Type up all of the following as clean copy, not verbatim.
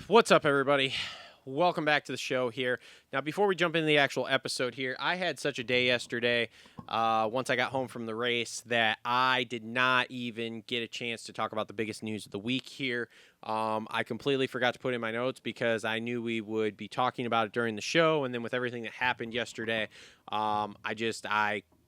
What's up, everybody? Welcome back to the show here. Now, before we jump into the actual episode here, I had such a day yesterday once I got home from the race that I did not even get a chance to talk about the biggest news of the week here. I completely forgot to put in my notes because I knew we would be talking about it during the show, and then with everything that happened yesterday,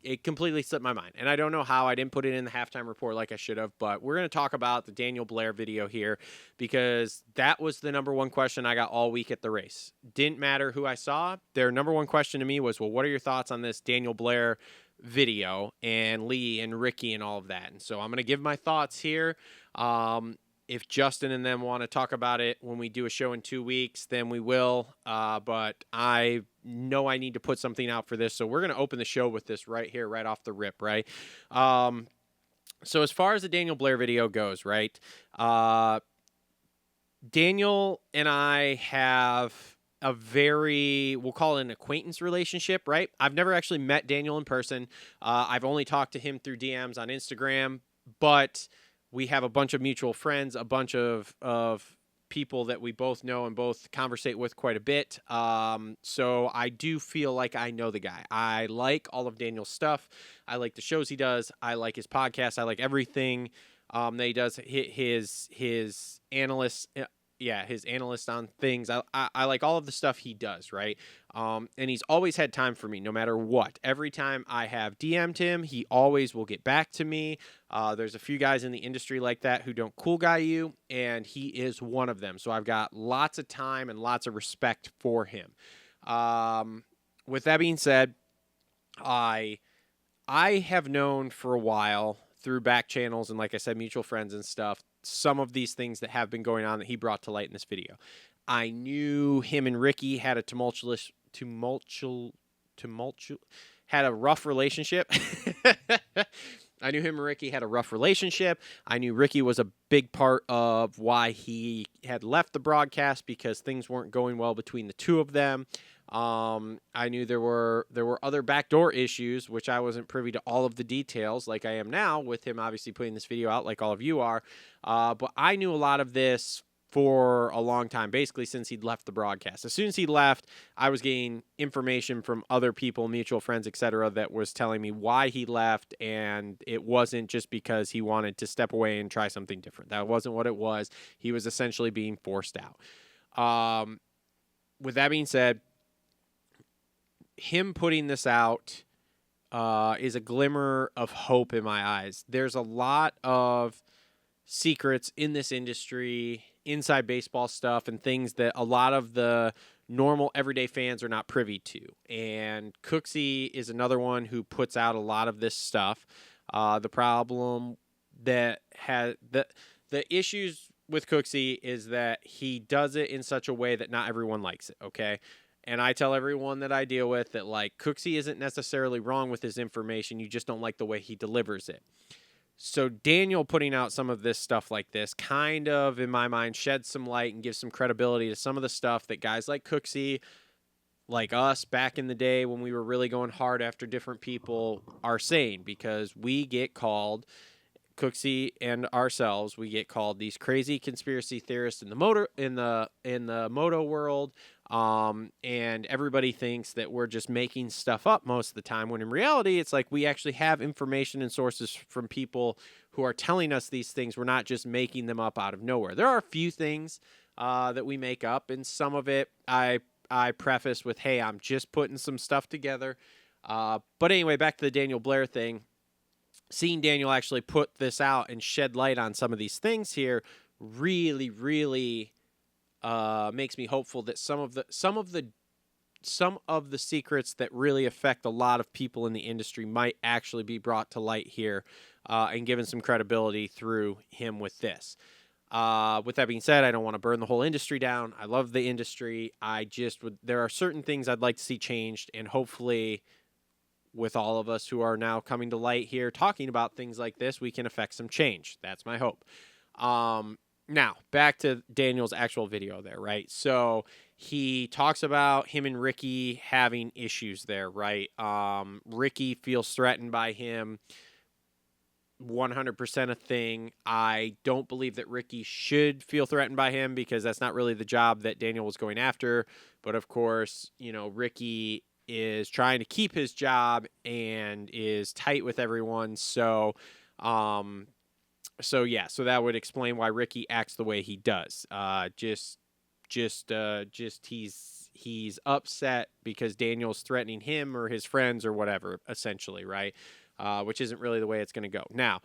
it completely slipped my mind. And I don't know how I didn't put it in the halftime report like I should have, but we're going to talk about the Daniel Blair video here because that was the number one question I got all week at the race. Didn't matter who I saw. Their number one question to me was, well, what are your thoughts on this Daniel Blair video and Lee and Ricky and all of that? And so I'm going to give my thoughts here. If Justin and them want to talk about it when we do a show in 2 weeks, then we will. But I know I need to put something out for this. So we're going to open the show with this right here, right off the rip, right? So as far as the Daniel Blair video goes, right? Daniel and I have a very, we'll call it an acquaintance relationship, right? I've never actually met Daniel in person. I've only talked to him through DMs on Instagram, but we have a bunch of mutual friends, a bunch of people that we both know and both conversate with quite a bit. So I do feel like I know the guy. I like all of Daniel's stuff. I like the shows he does. I like his podcast. I like everything that he does. His analyst. His analyst on things. I like all of the stuff he does, right? And he's always had time for me, no matter what. Every time I have DM'd him, he always will get back to me. There's a few guys in the industry like that who don't cool guy you, and he is one of them. So I've got lots of time and lots of respect for him. With that being said, I have known for a while through back channels and, like I said, mutual friends and stuff, some of these things that have been going on that he brought to light in this video. I knew him and Ricky had a had a rough relationship. I knew him and Ricky had a rough relationship. I knew Ricky was a big part of why he had left the broadcast because things weren't going well between the two of them. I knew there were other backdoor issues, which I wasn't privy to all of the details like I am now with him obviously putting this video out like all of you are. But I knew a lot of this for a long time, basically since he'd left the broadcast. As soon as he left, I was getting information from other people, mutual friends, etc., that was telling me why he left, and it wasn't just because he wanted to step away and try something different. That wasn't what it was. He was essentially being forced out. With that being said, him putting this out is a glimmer of hope in my eyes. There's a lot of secrets in this industry, inside baseball stuff, and things that a lot of the normal everyday fans are not privy to. And Cooksey is another one who puts out a lot of this stuff. The problem that has the issues with Cooksey is that he does it in such a way that not everyone likes it, okay? And I tell everyone that I deal with that, like, Cooksey isn't necessarily wrong with his information. You just don't like the way he delivers it. So Daniel putting out some of this stuff like this kind of, in my mind, sheds some light and gives some credibility to some of the stuff that guys like Cooksey, like us back in the day when we were really going hard after different people, are saying, because we get called, Cooksey and ourselves, we get called these crazy conspiracy theorists in the moto world. And everybody thinks that we're just making stuff up most of the time, when in reality, it's like we actually have information and sources from people who are telling us these things. We're not just making them up out of nowhere. There are a few things that we make up, and some of it I preface with, hey, I'm just putting some stuff together. But anyway, back to the Daniel Blair thing. Seeing Daniel actually put this out and shed light on some of these things here really, really makes me hopeful that some of the secrets that really affect a lot of people in the industry might actually be brought to light here and given some credibility through him with this. With that being said, I don't want to burn the whole industry down. I love the industry. There are certain things I'd like to see changed, and hopefully with all of us who are now coming to light here talking about things like this, we can affect some change. That's my hope. Now, back to Daniel's actual video there, right? So he talks about him and Ricky having issues there, right? Ricky feels threatened by him. 100% a thing. I don't believe that Ricky should feel threatened by him because that's not really the job that Daniel was going after. But of course, Ricky is trying to keep his job and is tight with everyone. So that would explain why Ricky acts the way he does. He's upset because Daniel's threatening him or his friends or whatever, essentially, right? Which isn't really the way it's going to go. Now,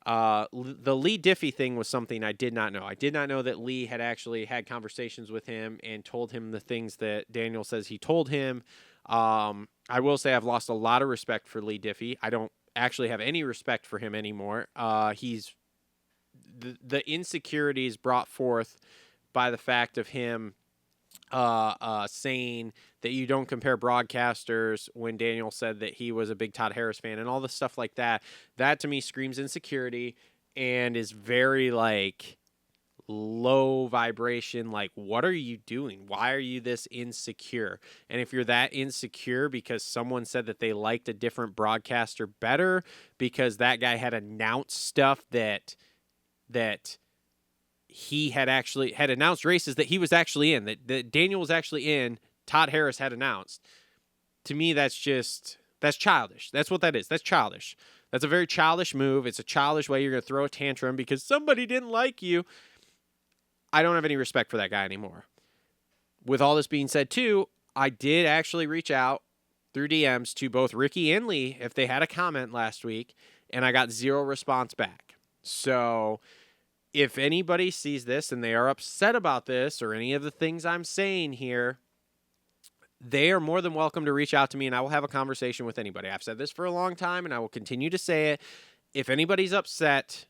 the Lee Diffie thing was something I did not know. I did not know that Lee had actually had conversations with him and told him the things that Daniel says he told him. I will say I've lost a lot of respect for Lee Diffie. I don't actually have any respect for him anymore. He's the insecurities brought forth by the fact of him saying that you don't compare broadcasters when Daniel said that he was a big Todd Harris fan and all the stuff like that. That to me screams insecurity and is very low vibration. Like, what are you doing? Why are you this insecure? And if you're that insecure because someone said that they liked a different broadcaster better because that guy had announced stuff that he had announced races that he was actually in, that Daniel was actually in, Todd Harris had announced. To me, that's childish. That's what that is. That's childish. That's a very childish move. It's a childish way you're going to throw a tantrum because somebody didn't like you. I don't have any respect for that guy anymore. With all this being said, too, I did actually reach out through DMs to both Ricky and Lee if they had a comment last week, and I got zero response back. So if anybody sees this and they are upset about this or any of the things I'm saying here, they are more than welcome to reach out to me and I will have a conversation with anybody. I've said this for a long time and I will continue to say it. If anybody's upset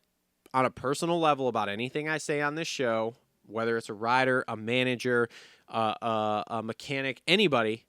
on a personal level about anything I say on this show, whether it's a rider, a manager, a mechanic, anybody,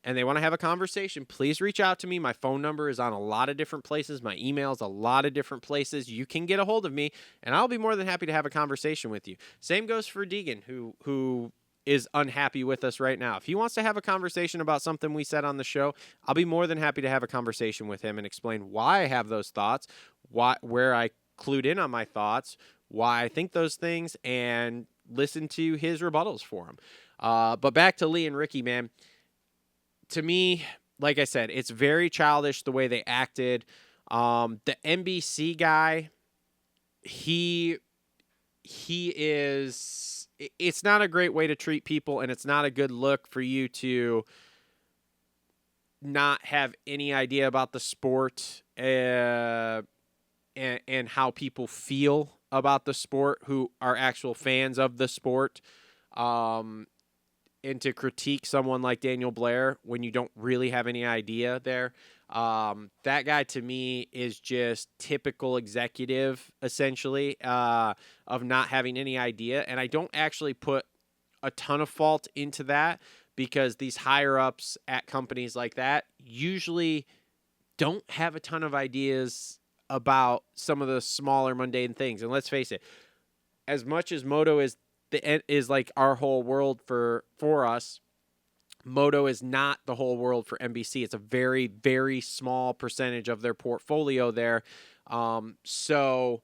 and they want to have a conversation, please reach out to me. My phone number is on a lot of different places. My email is a lot of different places. You can get a hold of me, and I'll be more than happy to have a conversation with you. Same goes for Deegan, who is unhappy with us right now. If he wants to have a conversation about something we said on the show, I'll be more than happy to have a conversation with him and explain why I have those thoughts, where I clued in on my thoughts, why I think those things, and listen to his rebuttals for him. But back to Lee and Ricky, man. To me, like I said, it's very childish the way they acted. The NBC guy, he is, it's not a great way to treat people, and it's not a good look for you to not have any idea about the sport and how people feel about the sport who are actual fans of the sport. And to critique someone like Daniel Blair when you don't really have any idea there. That guy to me is just typical executive, essentially, of not having any idea. And I don't actually put a ton of fault into that because these higher ups at companies like that usually don't have a ton of ideas about some of the smaller mundane things. And let's face it, as much as Moto is like our whole world for us, Moto is not the whole world for NBC. It's a very, very small percentage of their portfolio there. So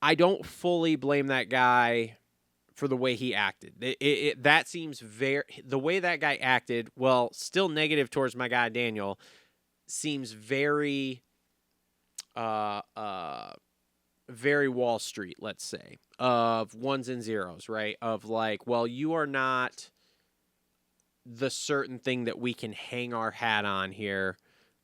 I don't fully blame that guy for the way he acted. That seems the way that guy acted, well, still negative towards my guy Daniel, seems very very Wall Street, let's say, of ones and zeros, right? Of like, well, you are not the certain thing that we can hang our hat on here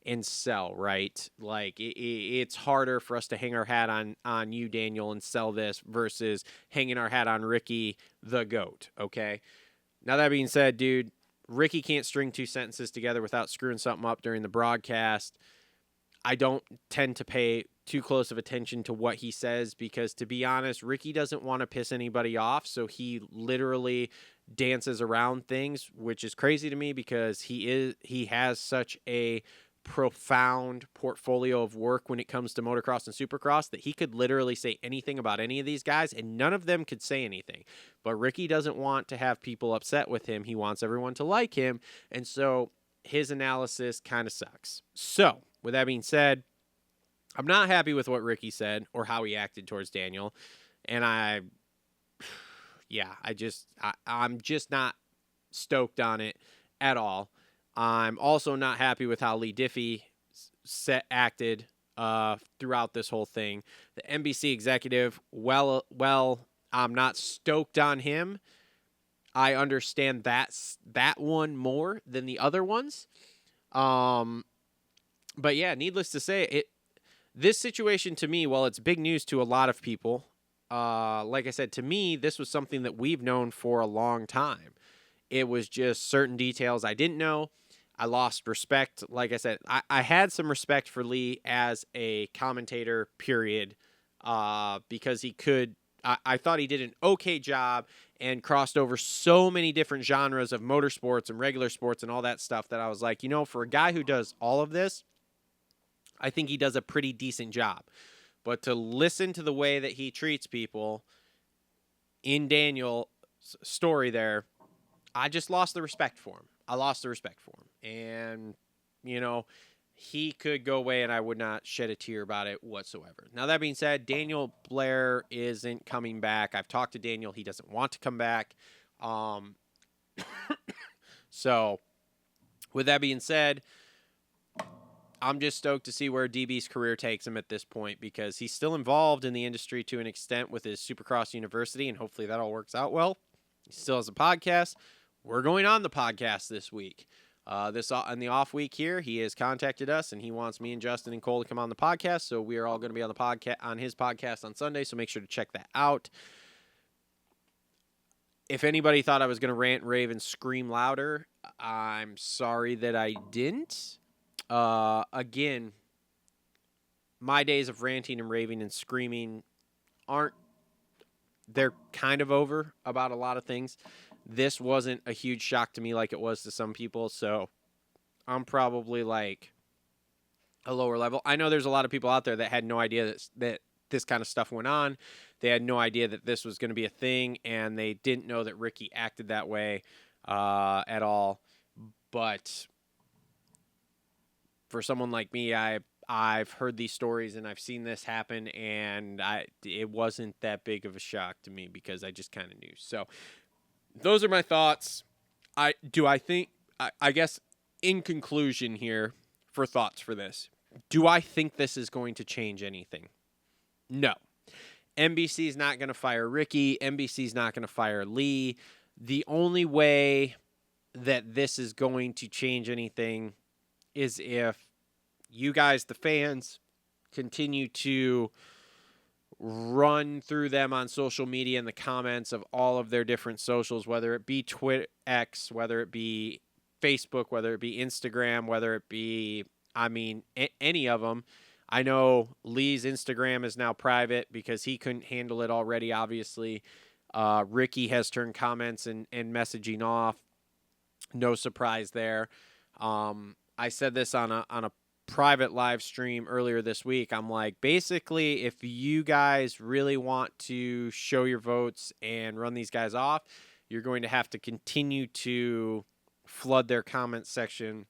and sell, right? Like, it's harder for us to hang our hat on you, Daniel, and sell this versus hanging our hat on Ricky, the GOAT, okay? Now, that being said, dude, Ricky can't string two sentences together without screwing something up during the broadcast. I don't tend to pay too close of attention to what he says because, to be honest, Ricky doesn't want to piss anybody off, so he literally dances around things, which is crazy to me because he has such a profound portfolio of work when it comes to motocross and supercross that he could literally say anything about any of these guys and none of them could say anything. But Ricky doesn't want to have people upset with him. He wants everyone to like him, and so his analysis kind of sucks. So with that being said, I'm not happy with what Ricky said or how he acted towards Daniel. And I'm just not stoked on it at all. I'm also not happy with how Lee Diffie acted throughout this whole thing. The NBC executive, I'm not stoked on him. I understand that one more than the other ones. But yeah, needless to say, this situation to me, while it's big news to a lot of people, like I said, to me, this was something that we've known for a long time. It was just certain details I didn't know. I lost respect. Like I said, I had some respect for Lee as a commentator, period, because he could. I thought he did an okay job and crossed over so many different genres of motorsports and regular sports and all that stuff that I was like, for a guy who does all of this, I think he does a pretty decent job. But to listen to the way that he treats people in Daniel's story there, I just lost the respect for him. And, he could go away and I would not shed a tear about it whatsoever. Now, that being said, Daniel Blair isn't coming back. I've talked to Daniel. He doesn't want to come back. So, with that being said, I'm just stoked to see where DB's career takes him at this point, because he's still involved in the industry to an extent with his Supercross University, and hopefully that all works out well. He still has a podcast. We're going on the podcast this week. This on the off week here, he has contacted us and he wants me and Justin and Cole to come on the podcast. So we are all going to be on the podcast, on his podcast on Sunday. So make sure to check that out. If anybody thought I was going to rant, rave, and scream louder, I'm sorry that I didn't. Again, my days of ranting and raving and screaming they're kind of over about a lot of things. This wasn't a huge shock to me like it was to some people, so I'm probably like a lower level. I know there's a lot of people out there that had no idea that this kind of stuff went on. They had no idea that this was going to be a thing, and they didn't know that Ricky acted that way at all. But for someone like me, I've heard these stories and I've seen this happen, and it wasn't that big of a shock to me because I just kind of knew. So those are my thoughts. I guess in conclusion here, for thoughts for this, do I think this is going to change anything? No. NBC is not going to fire Ricky. NBC is not going to fire Lee. The only way that this is going to change anything is if you guys, the fans, continue to run through them on social media in the comments of all of their different socials, whether it be Twitter, X, whether it be Facebook, whether it be Instagram, whether it be, any of them. I know Lee's Instagram is now private because he couldn't handle it already, obviously. Ricky has turned comments and messaging off. No surprise there. I said this on a private live stream earlier this week. I'm like, basically, if you guys really want to show your votes and run these guys off, you're going to have to continue to flood their comment section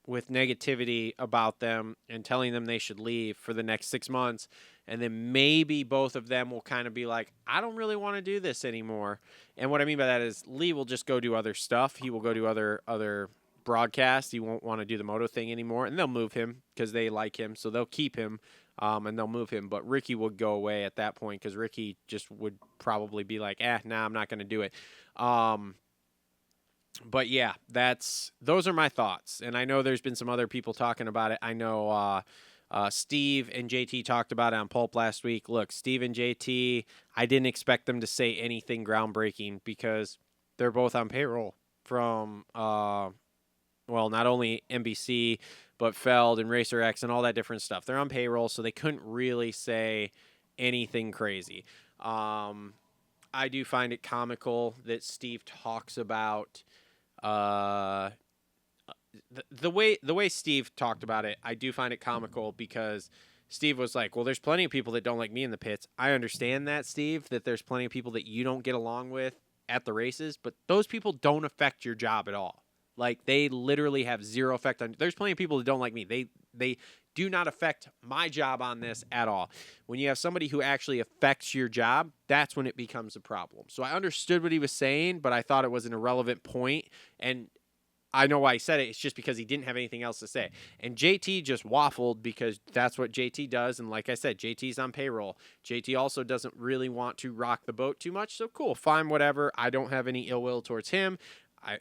with negativity about them and telling them they should leave for the next 6 months. And then maybe both of them will kind of be like, I don't really want to do this anymore. And what I mean by that is Lee will just go do other stuff. He will go do other broadcasts. He won't want to do the moto thing anymore, and they'll move him because they like him, so they'll keep him, and they'll move him. But Ricky would go away at that point because Ricky just would probably be like, I'm not going to do it. But yeah, those are my thoughts, and I know there's been some other people talking about it. I know Steve and JT talked about it on Pulp last week. Look, Steve and JT, I didn't expect them to say anything groundbreaking because they're both on payroll from not only NBC, but Feld and Racer X and all that different stuff. They're on payroll, so they couldn't really say anything crazy. I do find it comical that Steve talks about the way Steve talked about it. I do find it comical because Steve was like, well, there's plenty of people that don't like me in the pits. I understand that, Steve, that there's plenty of people that you don't get along with at the races, but those people don't affect your job at all. Like, they literally have zero effect on. There's plenty of people that don't like me. They do not affect my job on this at all. When you have somebody who actually affects your job, that's when it becomes a problem. So I understood what he was saying, but I thought it was an irrelevant point. And I know why he said it. It's just because he didn't have anything else to say. And JT just waffled because that's what JT does. And like I said, JT's on payroll. JT also doesn't really want to rock the boat too much. So cool, fine, whatever. I don't have any ill will towards him.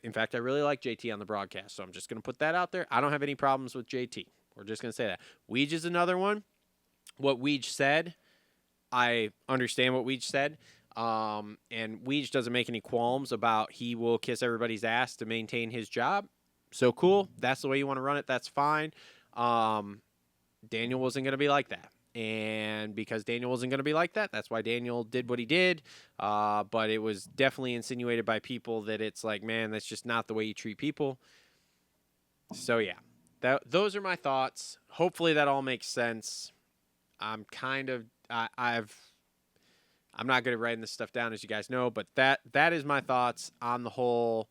In fact, I really like JT on the broadcast. So I'm just going to put that out there. I don't have any problems with JT. We're just going to say that. Weege is another one. What Weege said, I understand what Weege said. And Weege doesn't make any qualms about he will kiss everybody's ass to maintain his job. So cool. That's the way you want to run it. That's fine. Daniel wasn't going to be like that. And because Daniel wasn't going to be like that, that's why Daniel did what he did. But it was definitely insinuated by people that it's like, man, that's just not the way you treat people. So yeah. Those are my thoughts. Hopefully that all makes sense. I'm not good at writing this stuff down, as you guys know, but that is my thoughts on the whole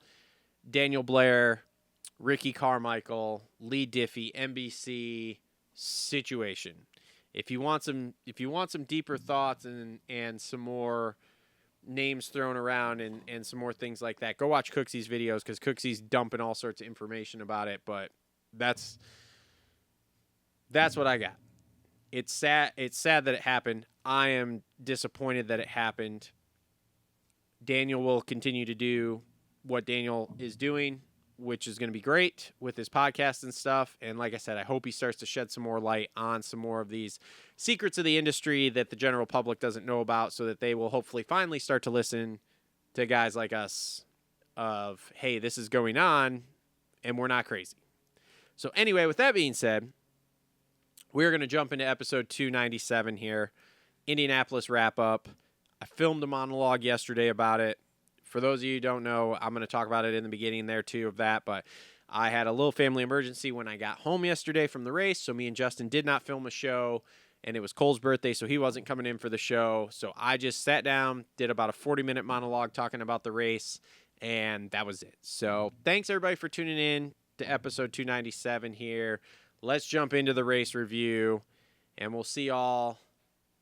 Daniel Blair, Ricky Carmichael, Lee Diffie, NBC situation. If you want some deeper thoughts and some more names thrown around and some more things like that, go watch Cooksy's videos because Cooksy's dumping all sorts of information about it. But that's what I got. It's sad that it happened. I am disappointed that it happened. Daniel will continue to do what Daniel is doing, which is going to be great with his podcast and stuff. And like I said, I hope he starts to shed some more light on some more of these secrets of the industry that the general public doesn't know about, so that they will hopefully finally start to listen to guys like us of, hey, this is going on and we're not crazy. So anyway, with that being said, we're going to jump into episode 297 here, Indianapolis wrap-up. I filmed a monologue yesterday about it. For those of you who don't know, I'm going to talk about it in the beginning there too of that, but I had a little family emergency when I got home yesterday from the race, so me and Justin did not film a show, and it was Cole's birthday, so he wasn't coming in for the show. So I just sat down, did about a 40-minute monologue talking about the race, and that was it. So thanks, everybody, for tuning in to episode 297 here. Let's jump into the race review, and we'll see y'all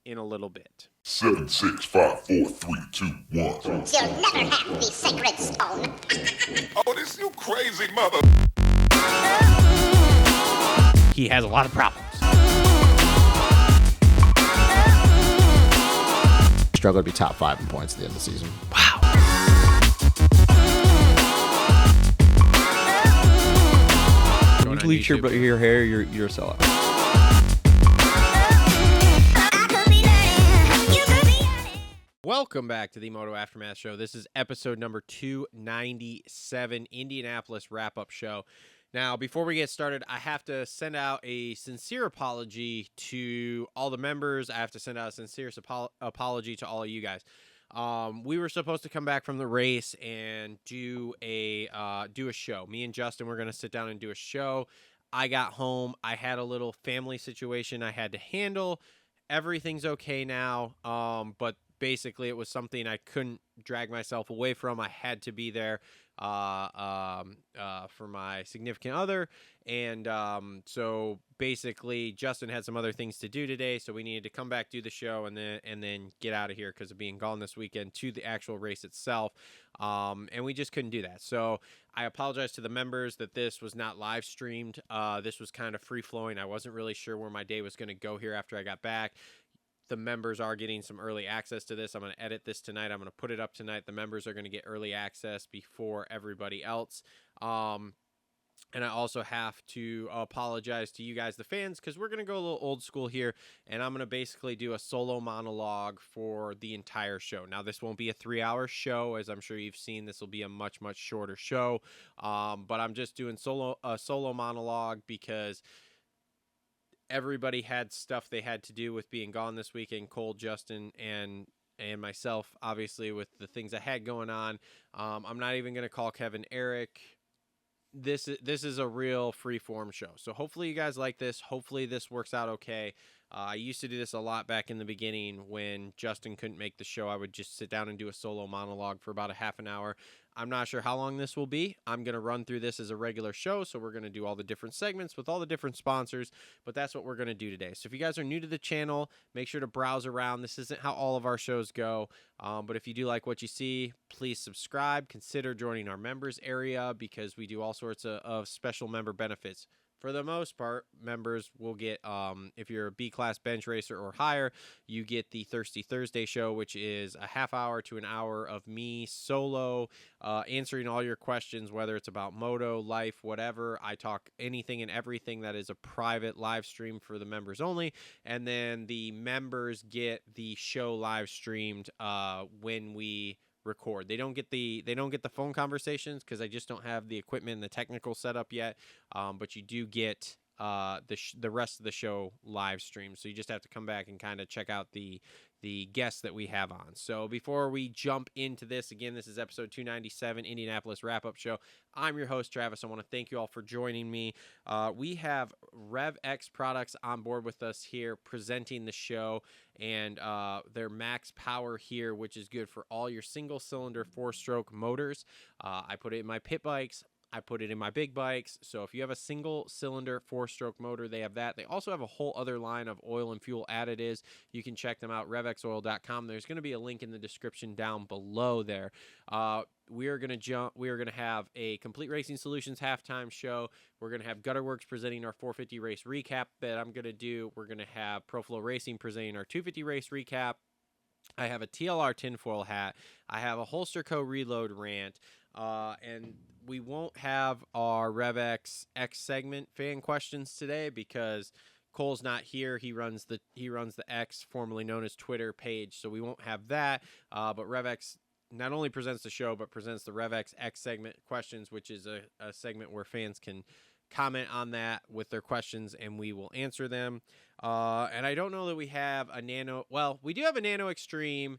in a little bit. 7, 6, 5, 4, 3, 2, 1. You'll never have the sacred stone. Oh, this you crazy mother. He has a lot of problems. Struggle to be top 5 in points at the end of the season. Wow. You bleach your hair, you're a sellout. Welcome back to the Moto Aftermath Show. This is episode number 297, Indianapolis wrap-up show. Now, before we get started, I have to send out a sincere apology to all the members. I have to send out a sincere apology to all of you guys. We were supposed to come back from the race and do a show. Me and Justin were going to sit down and do a show. I got home. I had a little family situation I had to handle. Everything's okay now, but basically it was something I couldn't drag myself away from. I had to be there for my significant other, and so basically Justin had some other things to do today, so we needed to come back, do the show, and then get out of here because of being gone this weekend to the actual race itself, and we just couldn't do that. So I apologize to the members that this was not live streamed. This was kind of free flowing. I wasn't really sure where my day was going to go here after I got back. The members are getting some early access to this. I'm going to edit this tonight. I'm going to put it up tonight. The members are going to get early access before everybody else. And I also have to apologize to you guys, the fans, because we're going to go a little old school here, and I'm going to basically do a solo monologue for the entire show. Now, this won't be a 3-hour show, as I'm sure you've seen. This will be a much, much shorter show, but I'm just doing a solo monologue because everybody had stuff they had to do with being gone this weekend. Cole, Justin, and myself, obviously, with the things I had going on. I'm not even going to call Kevin Eric. This is a real free-form show. So hopefully you guys like this. Hopefully this works out okay. I used to do this a lot back in the beginning when Justin couldn't make the show. I would just sit down and do a solo monologue for about a half an hour. I'm not sure how long this will be. I'm going to run through this as a regular show, so we're going to do all the different segments with all the different sponsors, but that's what we're going to do today. So if you guys are new to the channel, make sure to browse around. This isn't how all of our shows go, but if you do like what you see, please subscribe. Consider joining our members area because we do all sorts of special member benefits. For the most part, members will get, if you're a B-class bench racer or higher, you get the Thirsty Thursday show, which is a half hour to an hour of me solo answering all your questions, whether it's about moto, life, whatever. I talk anything and everything that is a private live stream for the members only. And then the members get the show live streamed when we record. They don't get the phone conversations because I just don't have the equipment and the technical setup yet. But you do get the rest of the show live stream. So you just have to come back and kind of check out the guests that we have on. So before we jump into this, again, this is episode 297, Indianapolis Wrap-Up Show. I'm your host, Travis. I want to thank you all for joining me. We have Rev X Products on board with us here presenting the show, and their max power here, which is good for all your single-cylinder four-stroke motors. I put it in my pit bikes. I put it in my big bikes. So if you have a single cylinder four-stroke motor, they have that. They also have a whole other line of oil and fuel additives. You can check them out, revxoil.com. There's going to be a link in the description down below there. We are going to have a Complete Racing Solutions halftime show. We're going to have Worx presenting our 450 race recap that I'm going to do. We're going to have Flo Racing presenting our 250 race recap. I have a TLR tinfoil hat. I have a Holster Co. reload rant. And we won't have our Rev X segment fan questions today because Cole's not here. He runs the X, formerly known as Twitter page, so we won't have that. But Rev X not only presents the show, but presents the Rev X segment questions, which is a segment where fans can comment on that with their questions, and we will answer them. And I don't know that we have a NANO. Well, we do have a NANO XTREME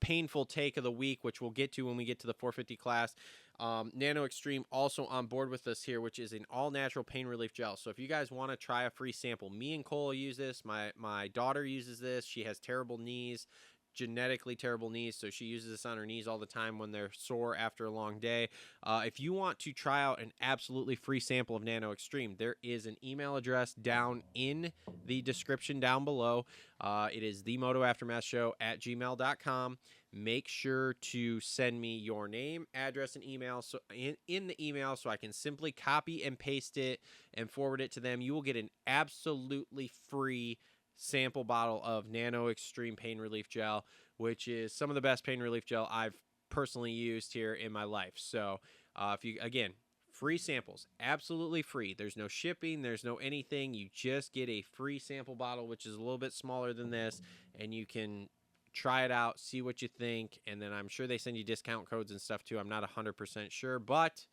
painful take of the week, which we'll get to when we get to the 450 class. NANO XTREME also on board with us here, which is an all-natural pain relief gel. So if you guys want to try a free sample, me and Cole use this. My daughter uses this. She has terrible knees, genetically terrible knees, so she uses this on her knees all the time when they're sore after a long day. If you want to try out an absolutely free sample of NANO XTREME, there is an email address down in the description down below. It is themotoaftermathshow@gmail.com. Make sure to send me your name, address, and email so in the email so I can simply copy and paste it and forward it to them. You will get an absolutely free sample bottle of NANO XTREME pain relief gel, which is some of the best pain relief gel I've personally used here in my life. So if you, again, free samples, absolutely free. There's no shipping, there's no anything. You just get a free sample bottle, which is a little bit smaller than this, and you can try it out, see what you think, and then I'm sure they send you discount codes and stuff too. I'm not 100% sure, but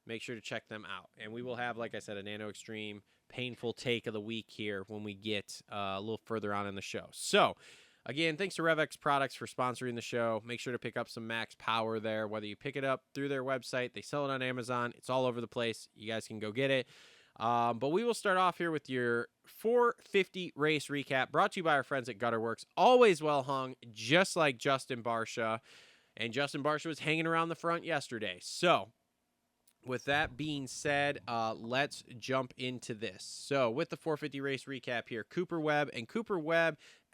make sure to check them out. And we will have, like I said, a NANO XTREME painful take of the week here when we get a little further on in the show. So, again, thanks to Rev X Products for sponsoring the show. Make sure to pick up some max power there, whether you pick it up through their website. They sell it on Amazon. It's all over the place. You guys can go get it. But we will start off here with your 450 race recap brought to you by our friends at Worx. Always well hung, just like Justin Barsha. And Justin Barsha was hanging around the front yesterday. So, with that being said, let's jump into this. So with the 450 race recap here, Cooper Webb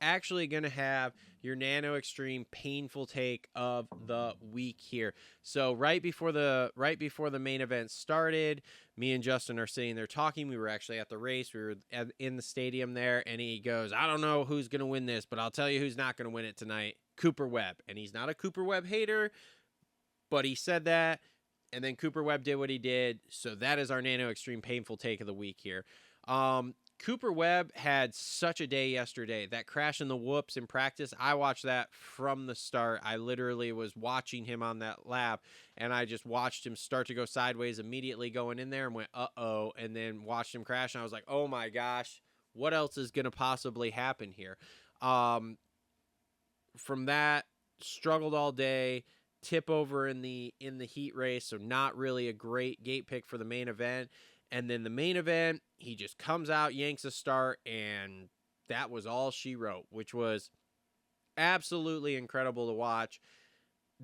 actually going to have your NANO XTREME painful take of the week here. So right before the main event started, me and Justin are sitting there talking. We were actually at the race. We were in the stadium there, and he goes, "I don't know who's going to win this, but I'll tell you who's not going to win it tonight, Cooper Webb." And he's not a Cooper Webb hater, but he said that. And then Cooper Webb did what he did. So that is our NANO XTREME painful take of the week here. Cooper Webb had such a day yesterday. That crash in the whoops in practice, I watched that from the start. I literally was watching him on that lap, and I just watched him start to go sideways immediately going in there and went, uh-oh, and then watched him crash, and I was like, oh my gosh, what else is going to possibly happen here? From that, struggled all day. Tip over in the heat race, so not really a great gate pick for the main event. And then the main event, he just comes out, yanks a start, and that was all she wrote, which was absolutely incredible to watch.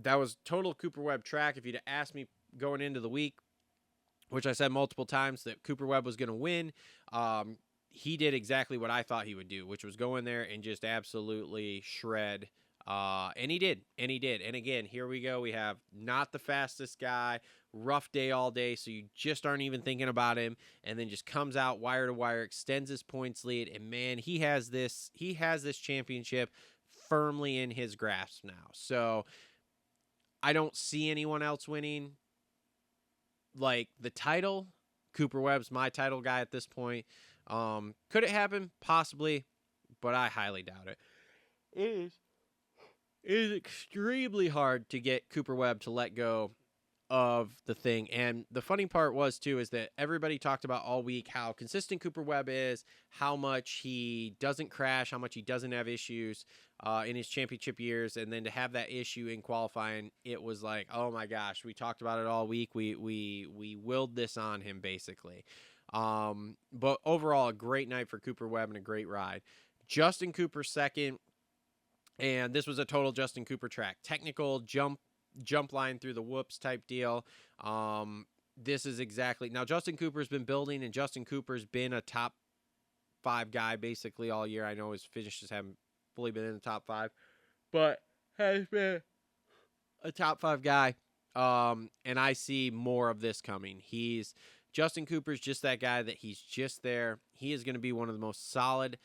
that was total Cooper Webb track. If you'd asked me going into the week, which I said multiple times that Cooper Webb was going to win, he did exactly what I thought he would do, which was go in there and just absolutely shred. And he did. And again, here we go. We have not the fastest guy, rough day all day, so you just aren't even thinking about him, and then just comes out wire to wire, extends his points lead, and man, he has this championship firmly in his grasp now. So I don't see anyone else winning like the title. Cooper Webb's my title guy at this point. Could it happen? Possibly, but I highly doubt it. It is extremely hard to get Cooper Webb to let go of the thing. And the funny part was, too, is that everybody talked about all week how consistent Cooper Webb is, how much he doesn't crash, how much he doesn't have issues in his championship years. And then to have that issue in qualifying, it was like, oh my gosh, we talked about it all week. We willed this on him, basically. But overall, a great night for Cooper Webb and a great ride. Justin Cooper second. And this was a total Justin Cooper track. Technical jump line through the whoops type deal. This is exactly... Now, Justin Cooper's been building, and Justin Cooper's been a top 5 guy basically all year. I know his finishes haven't fully been in the top 5, but has been a top 5 guy. And I see more of this coming. Justin Cooper's just that guy that he's just there. He is going to be one of the most solid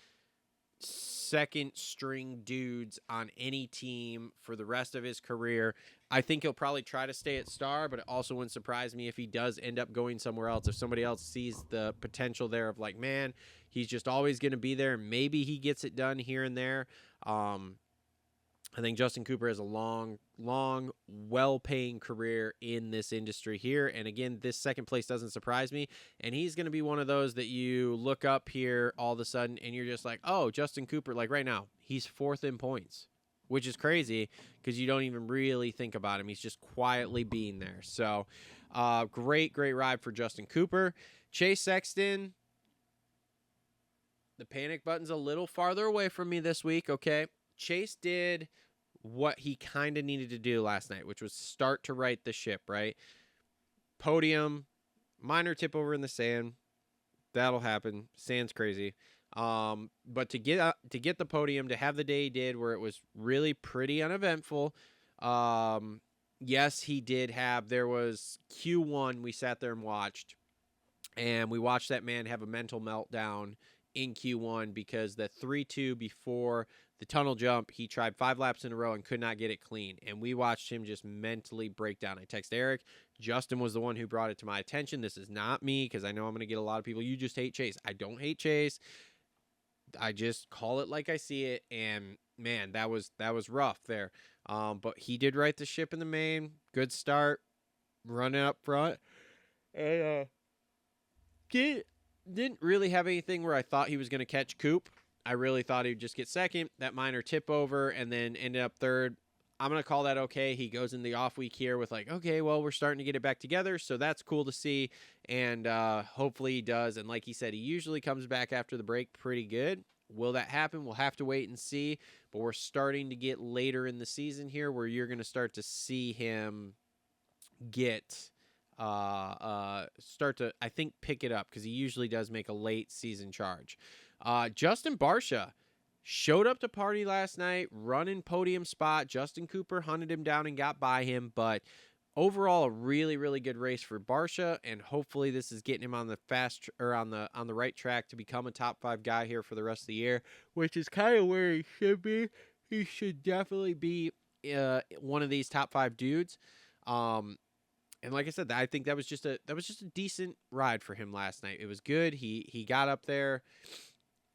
second string dudes on any team for the rest of his career. I think he'll probably try to stay at Star, but it also wouldn't surprise me if he does end up going somewhere else. If somebody else sees the potential there of like, man, he's just always going to be there. Maybe he gets it done here and there. I think Justin Cooper has a long, well-paying career in this industry here. And again, this second place doesn't surprise me. And he's going to be one of those that you look up here all of a sudden and you're just like, oh, Justin Cooper, like right now, he's 4th in points, which is crazy because you don't even really think about him. He's just quietly being there. So great ride for Justin Cooper. Chase Sexton, the panic button's a little farther away from me this week, okay? Chase did what he kind of needed to do last night, which was start to right the ship, right? Podium, minor tip over in the sand. That'll happen. Sand's crazy. But to get the podium, to have the day he did where it was really pretty uneventful. Yes, he did have, there was Q1 we sat there and watched. And we watched that man have a mental meltdown in Q1 because the 3-2 before the tunnel jump, he tried 5 laps in a row and could not get it clean. And we watched him just mentally break down. I texted Eric. Justin was the one who brought it to my attention. This is not me because I know I'm going to get a lot of people, you just hate Chase. I don't hate Chase. I just call it like I see it. And, man, that was rough there. But he did right the ship in the main. Good start. Running up front. And didn't really have anything where I thought he was going to catch Coop. I really thought he'd just get second, that minor tip over, and then ended up third. I'm going to call that okay. He goes in the off week here with like, okay, well, we're starting to get it back together, so that's cool to see, and hopefully he does. And like he said, he usually comes back after the break pretty good. Will that happen? We'll have to wait and see, but we're starting to get later in the season here where you're going to start to see him get... start to, I think, pick it up because he usually does make a late season charge. Justin Barcia showed up to party last night, running podium spot. Justin Cooper hunted him down and got by him, but overall a really good race for Barcia, and hopefully this is getting him on the on the right track to become a top 5 guy here for the rest of the year, which is kind of where he should be. He should definitely be one of these top 5 dudes. And like I said, I think that was just a decent ride for him last night. It was good. He got up there,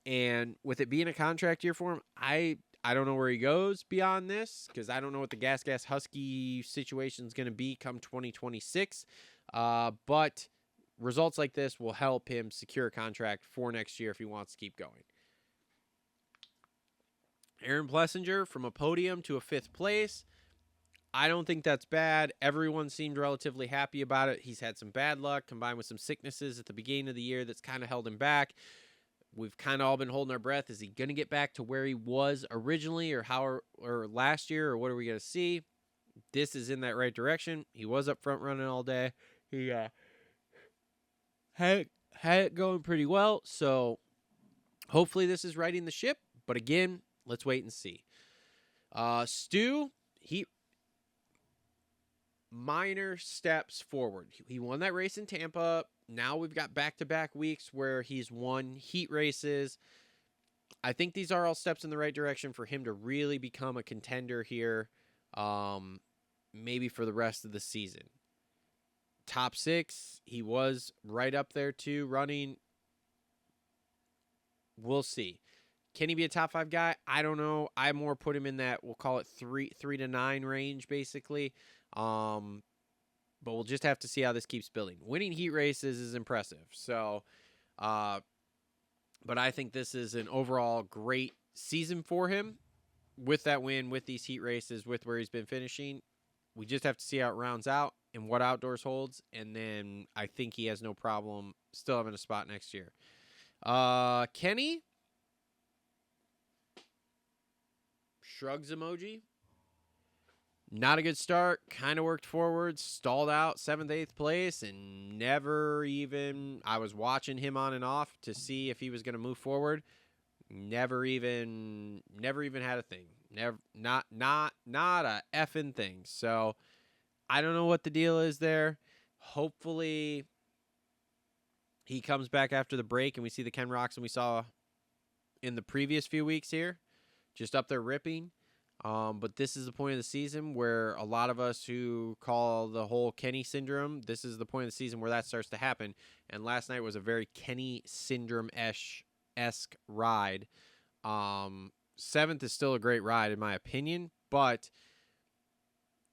and with it being a contract year for him, I don't know where he goes beyond this because I don't know what the Gas Husky situation is going to be come 2026. But results like this will help him secure a contract for next year if he wants to keep going. Aaron Plessinger from a podium to a 5th place. I don't think that's bad. Everyone seemed relatively happy about it. He's had some bad luck combined with some sicknesses at the beginning of the year that's kind of held him back. We've kind of all been holding our breath. Is he going to get back to where he was originally or last year, or what are we going to see? this is in that right direction. He was up front running all day. He had it going pretty well. So hopefully this is righting the ship. But again, let's wait and see. Stu, he minor steps forward. He won that race in Tampa. Now we've got back-to-back weeks where he's won heat races. I think these are all steps in the right direction for him to really become a contender here, maybe for the rest of the season. Top 6, he was right up there too, running. We'll see. Can he be a top 5 guy? I don't know. I more put him in that, we'll call it 3 to 9 range, basically. But we'll just have to see how this keeps building. Winning heat races is impressive. So, but I think this is an overall great season for him with that win, with these heat races, with where he's been finishing. We just have to see how it rounds out and what outdoors holds. And then I think he has no problem still having a spot next year. Kenny. Shrugs emoji. Not a good start. Kind of worked forward, stalled out 7th, 8th place, and never even. I was watching him on and off to see if he was going to move forward. Never even had a thing. Never, not a effing thing. So I don't know what the deal is there. Hopefully he comes back after the break and we see the Ken Roxon we saw in the previous few weeks here, just up there ripping. But this is the point of the season where a lot of us who call the whole Kenny syndrome, this is the point of the season where that starts to happen. And last night was a very Kenny syndrome-esque ride. 7th is still a great ride in my opinion, but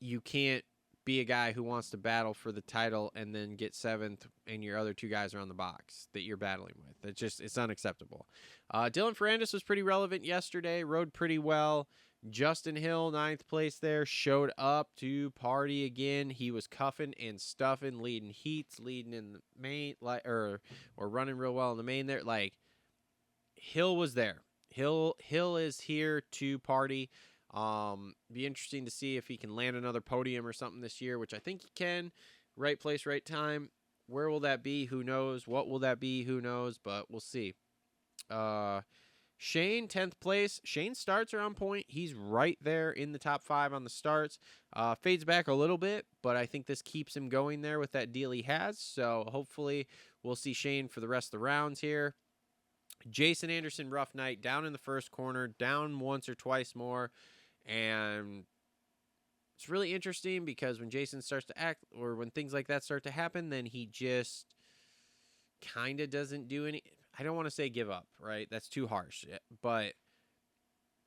you can't be a guy who wants to battle for the title and then get 7th and your other 2 guys are on the box that you're battling with. It's unacceptable. Dylan Ferrandis was pretty relevant yesterday, rode pretty well. Justin Hill, 9th place there, showed up to party again. He was cuffing and stuffing, leading heats, leading in the main, or running real well in the main there. Like, Hill was there. Hill is here to party. Be interesting to see if he can land another podium or something this year, which I think he can. Right place, right time. Where will that be? Who knows? What will that be? Who knows? But we'll see. Shane, 10th place. Shane's starts are on point. He's right there in the top 5 on the starts. Fades back a little bit, but I think this keeps him going there with that deal he has. So hopefully we'll see Shane for the rest of the rounds here. Jason Anderson, rough night, down in the first corner, down once or twice more. And it's really interesting because when Jason starts to act, or when things like that start to happen, then he just kind of doesn't do any. I don't want to say give up, right? That's too harsh. But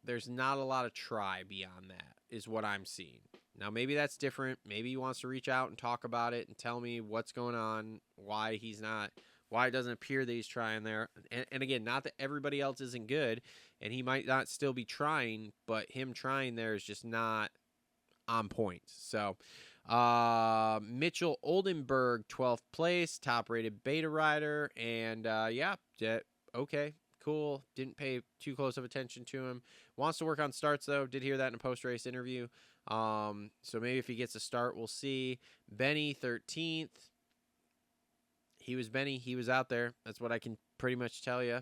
there's not a lot of try beyond that is what I'm seeing. Now, maybe that's different. Maybe he wants to reach out and talk about it and tell me what's going on, why it doesn't appear that he's trying there. And again, not that everybody else isn't good, and he might not still be trying, but him trying there is just not on point. So, Mitchell Oldenburg, 12th place, top-rated beta rider, and okay, cool. Didn't pay too close of attention to him. Wants to work on starts, though. Did hear that in a post-race interview. So maybe if he gets a start, we'll see. Benny, 13th. He was Benny. He was out there. That's what I can pretty much tell you.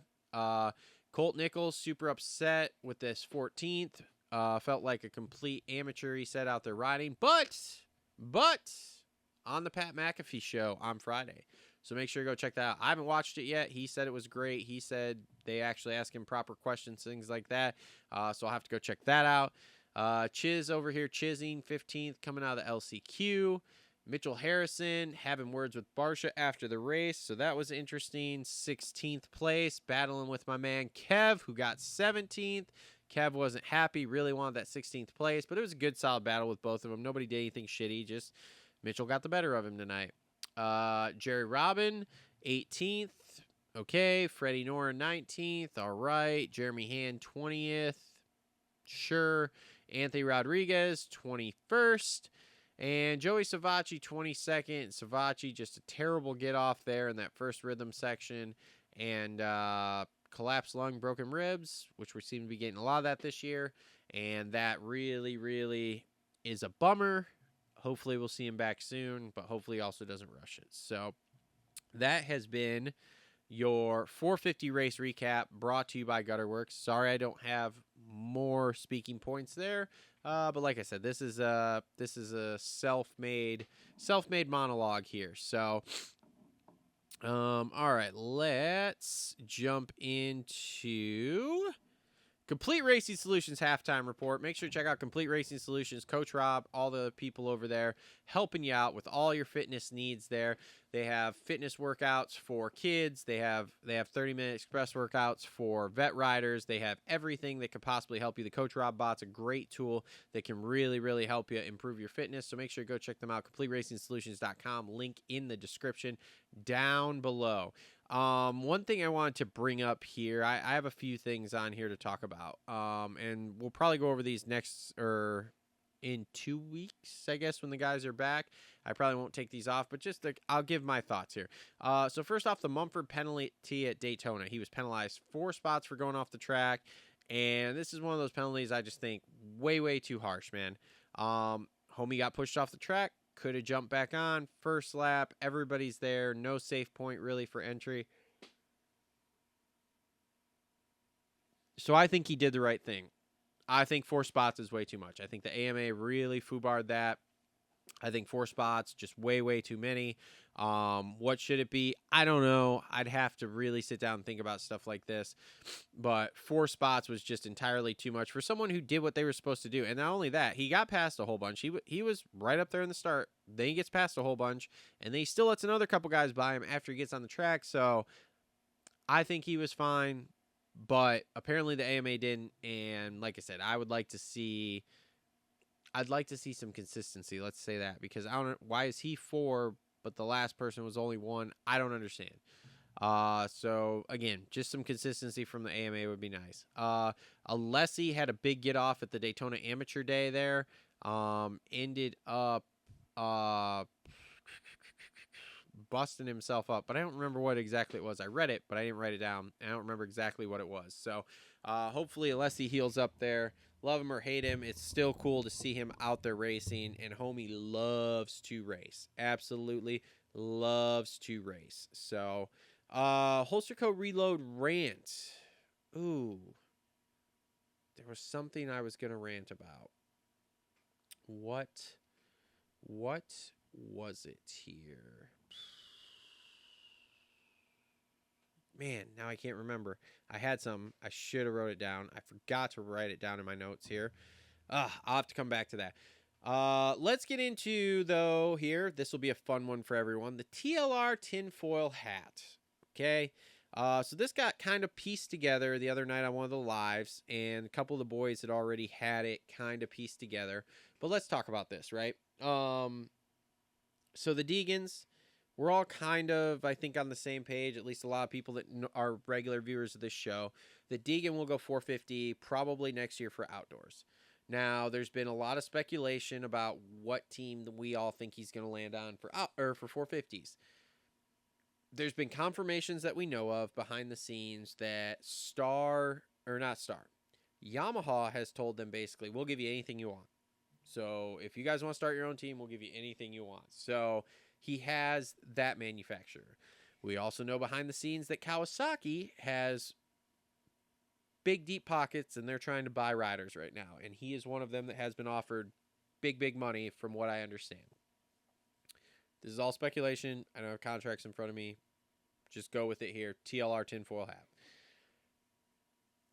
Colt Nichols, super upset with this 14th. Felt like a complete amateur, he said, out there riding. But on the Pat McAfee show on Friday. So make sure you go check that out. I haven't watched it yet. He said it was great. He said they actually ask him proper questions, things like that. So I'll have to go check that out. Chiz over here, chizzing, 15th, coming out of the LCQ. Mitchell Harrison having words with Barsha after the race. So that was interesting. 16th place, battling with my man Kev, who got 17th. Kev wasn't happy, really wanted that 16th place, but it was a good, solid battle with both of them. Nobody did anything shitty, just Mitchell got the better of him tonight. Jerry Robin, 18th. Okay. Freddie Nora, 19th. All right. Jeremy Hand, 20th. Sure. Anthony Rodriguez, 21st. And Joey Savacci, 22nd. Savacci, just a terrible get off there in that first rhythm section. And collapsed lung, broken ribs, which we seem to be getting a lot of that this year. And that really, really is a bummer. Hopefully we'll see him back soon, but hopefully he also doesn't rush it. So that has been your 450 race recap brought to you by Gutterworks. Sorry I don't have more speaking points there, but like I said, this is a self-made monologue here. So all right, let's jump into Complete Racing Solutions halftime report. Make sure to check out Complete Racing Solutions. Coach Rob, all the people over there helping you out with all your fitness needs there. They have fitness workouts for kids. They have 30-minute express workouts for vet riders. They have everything that could possibly help you. The Coach Rob bot's a great tool that can really, really help you improve your fitness. So make sure to go check them out. CompleteRacingSolutions.com. Link in the description down below. One thing I wanted to bring up here, I have a few things on here to talk about, and we'll probably go over these next, or in 2 weeks, I guess, when the guys are back. I probably won't take these off, but just I'll give my thoughts here. So first off, the Mumford penalty at Daytona. He was penalized 4 spots for going off the track, and this is one of those penalties I just think way, way too harsh, man. Homie got pushed off the track. Could have jumped back on. First lap, everybody's there. No safe point really for entry. So I think he did the right thing. I think 4 spots is way too much. I think the AMA really foobarred that. I think 4 spots, just way, way too many. What should it be? I don't know. I'd have to really sit down and think about stuff like this. But 4 spots was just entirely too much for someone who did what they were supposed to do. And not only that, he got past a whole bunch. He was right up there in the start. Then he gets past a whole bunch. And then he still lets another couple guys by him after he gets on the track. So I think he was fine. But apparently the AMA didn't. And like I said, I'd like to see some consistency. Let's say that, because I don't know, why is he 4 but the last person was only 1? I don't understand. So again, just some consistency from the AMA would be nice. Alessi had a big get off at the Daytona Amateur Day there. Ended up busting himself up, but I don't remember what exactly it was. I read it, but I didn't write it down. I don't remember exactly what it was. So hopefully Alessi heals up there. Love him or hate him, it's still cool to see him out there racing, and homie loves to race. Absolutely loves to race. So, Holsterco Reload rant. Ooh. There was something I was going to rant about. What was it here? Man, now I can't remember. I had some. I should have wrote it down. I forgot to write it down in my notes here. I'll have to come back to that. Let's get into, though, here. This will be a fun one for everyone. The TLR tinfoil hat. Okay? So this got kind of pieced together the other night on one of the lives, and a couple of the boys had already had it kind of pieced together. But let's talk about this, right? So the Deegans, we're all kind of, I think, on the same page, at least a lot of people that are regular viewers of this show. The Deegan will go 450 probably next year for outdoors. Now, there's been a lot of speculation about what team we all think he's going to land on for 450s. There's been confirmations that we know of behind the scenes that Yamaha has told them basically, we'll give you anything you want. So if you guys want to start your own team, we'll give you anything you want. So he has that manufacturer. We also know behind the scenes that Kawasaki has big, deep pockets, and they're trying to buy riders right now. And he is one of them that has been offered big, big money from what I understand. This is all speculation. I don't have contracts in front of me. Just go with it here. TLR tinfoil hat.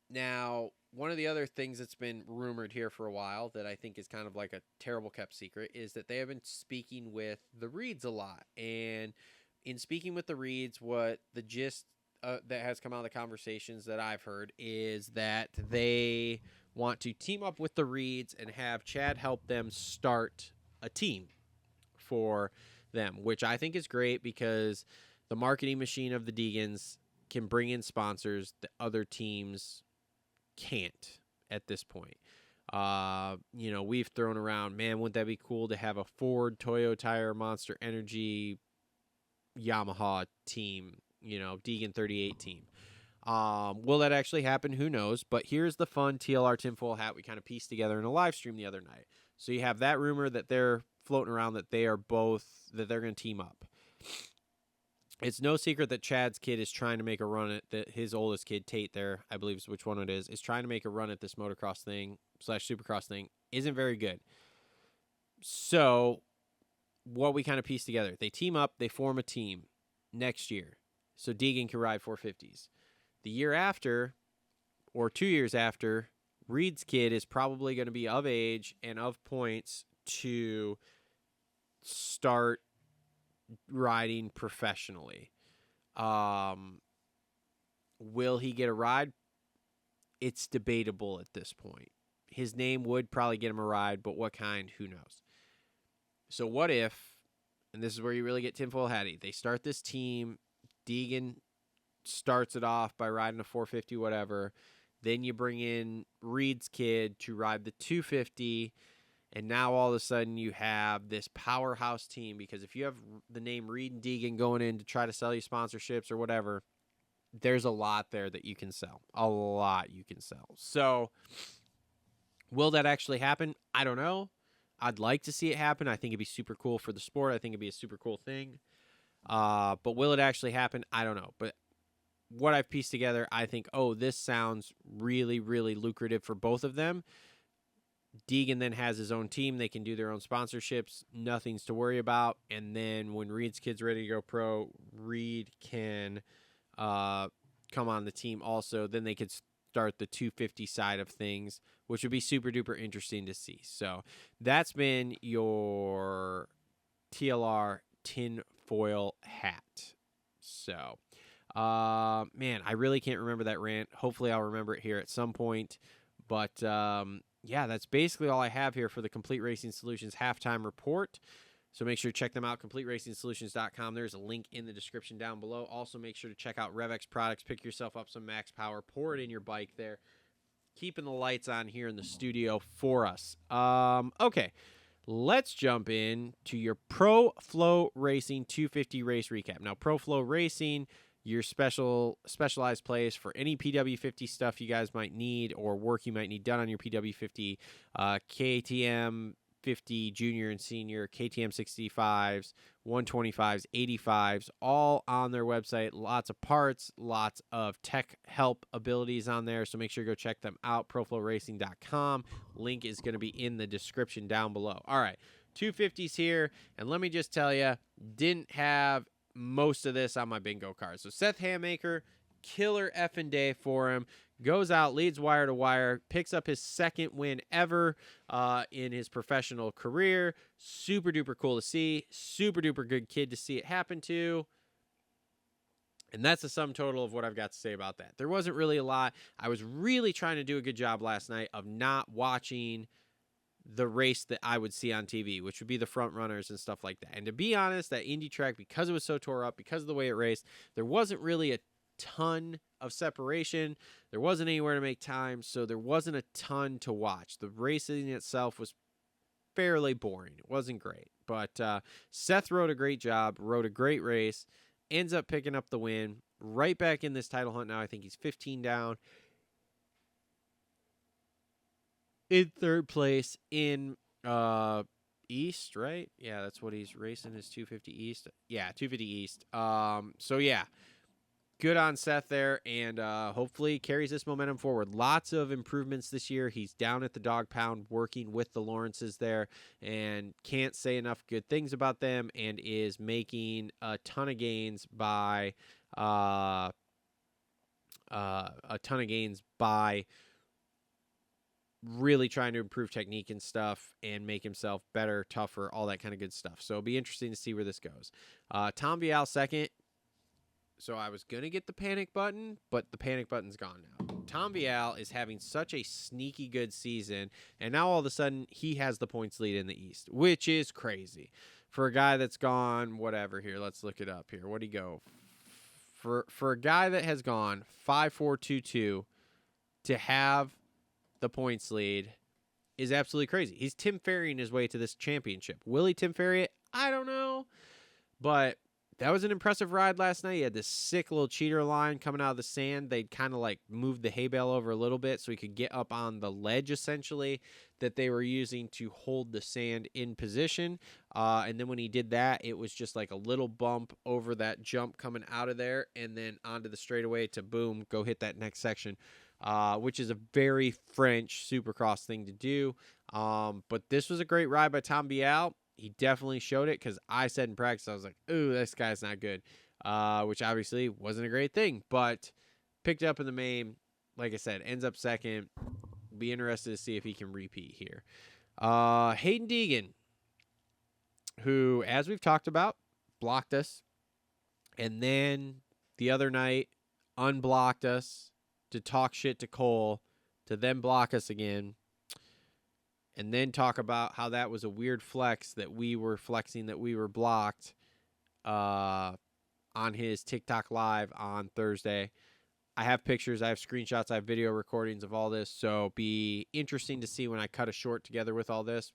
Now, one of the other things that's been rumored here for a while that I think is kind of like a terrible kept secret is that they have been speaking with the Reeds a lot. And in speaking with the Reeds, what the gist that has come out of the conversations that I've heard is that they want to team up with the Reeds and have Chad help them start a team for them, which I think is great because the marketing machine of the Deegans can bring in sponsors that other teams can't at this point. We've thrown around, man, wouldn't that be cool to have a Ford, Toyo Tire, Monster Energy, Yamaha team, Deegan 38 team. Will that actually happen? Who knows? But here's the fun TLR tinfoil hat we kind of pieced together in a live stream the other night. So you have that rumor that they're floating around that they're going to team up. It's no secret that Chad's kid is trying to make a run at his oldest kid, Tate there, I believe is which one it is trying to make a run at this motocross thing / supercross thing. Isn't very good. So what we kind of piece together, they team up, they form a team next year. So Deegan can ride 450s. The year after, or 2 years after, Reed's kid is probably going to be of age and of points to start riding professionally. Will he get a ride? It's debatable at this point. His name would probably get him a ride, but what kind? Who knows? So what if, and this is where you really get tinfoil hatty, they start this team, Deegan starts it off by riding a 450, whatever. Then you bring in Reed's kid to ride the 250, and now all of a sudden you have this powerhouse team, because if you have the name Reed and Deegan going in to try to sell you sponsorships or whatever, there's a lot there that you can sell. A lot you can sell. So will that actually happen? I don't know. I'd like to see it happen. I think it'd be super cool for the sport. I think it'd be a super cool thing. But will it actually happen? I don't know. But what I've pieced together, I think, this sounds really, really lucrative for both of them. Deegan then has his own team. They can do their own sponsorships. Nothing's to worry about. And then when Reed's kid's ready to go pro, Reed can come on the team also. Then they could start the 250 side of things, which would be super duper interesting to see. So that's been your TLR tinfoil hat. So, man, I really can't remember that rant. Hopefully I'll remember it here at some point. But, yeah, that's basically all I have here for the Complete Racing Solutions halftime report. So make sure to check them out, CompleteRacingSolutions.com. There's a link in the description down below. Also, make sure to check out Rev X Products. Pick yourself up some max power. Pour it in your bike there. Keeping the lights on here in the studio for us. Okay, let's jump in to your Pro Flo Racing 250 race recap. Now, Pro Flo Racing, your specialized place for any PW50 stuff you guys might need or work you might need done on your PW50, KTM 50 junior and senior, KTM 65s, 125s, 85s, all on their website. Lots of parts, lots of tech help abilities on there, so make sure to go check them out, profloracing.com. Link is going to be in the description down below. All right, 250s here, and let me just tell you, didn't have most of this on my bingo card. So Seth Hammaker, killer effing day for him. Goes out, leads wire to wire, picks up his second win ever in his professional career. Super duper cool to see. Super duper good kid to see it happen to. And that's the sum total of what I've got to say about that. There wasn't really a lot. I was really trying to do a good job last night of not watching the race that I would see on TV, which would be the front runners and stuff like that. And to be honest, that Indy track, because it was so tore up, because of the way it raced, there wasn't really a ton of separation. There wasn't anywhere to make time, so there wasn't a ton to watch. The racing itself was fairly boring. It wasn't great. But Seth rode a great job, rode a great race, ends up picking up the win. Right back in this title hunt now. I think he's 15 down. In third place in East, right? Yeah, that's what he's racing, his 250 East. Yeah, 250 East. So, yeah. Good on Seth there, and hopefully carries this momentum forward. Lots of improvements this year. He's down at the dog pound working with the Lawrences there, and can't say enough good things about them, and is making a ton of gains by really trying to improve technique and stuff and make himself better, tougher, all that kind of good stuff. So it'll be interesting to see where this goes. Tom Vial second. So I was going to get the panic button, but the panic button's gone now. Tom Vial is having such a sneaky good season, and now all of a sudden he has the points lead in the East, which is crazy. For a guy that's gone, whatever here, let's look it up here. What'd he go? For a guy that has gone 5-4-2-2 to have the points lead is absolutely crazy. He's Tim Ferrying his way to this championship. Will he Tim Ferry it? I don't know. But that was an impressive ride last night. He had this sick little cheater line coming out of the sand. They'd kind of like moved the hay bale over a little bit so he could get up on the ledge, essentially, that they were using to hold the sand in position. And then when he did that, it was just like a little bump over that jump coming out of there and then onto the straightaway to, boom, go hit that next section, which is a very French Supercross thing to do. But this was a great ride by Tom Bial. He definitely showed it, because I said in practice, I was like, ooh, this guy's not good, which obviously wasn't a great thing, but picked it up in the main. Like I said, ends up second. Be interested to see if he can repeat here. Hayden Deegan, who, as we've talked about, blocked us, and then the other night unblocked us to talk shit to Cole, to then block us again, and then talk about how that was a weird flex that we were flexing, that we were blocked on his TikTok live on Thursday. I have pictures, I have screenshots, I have video recordings of all this, so be interesting to see when I cut a short together with all this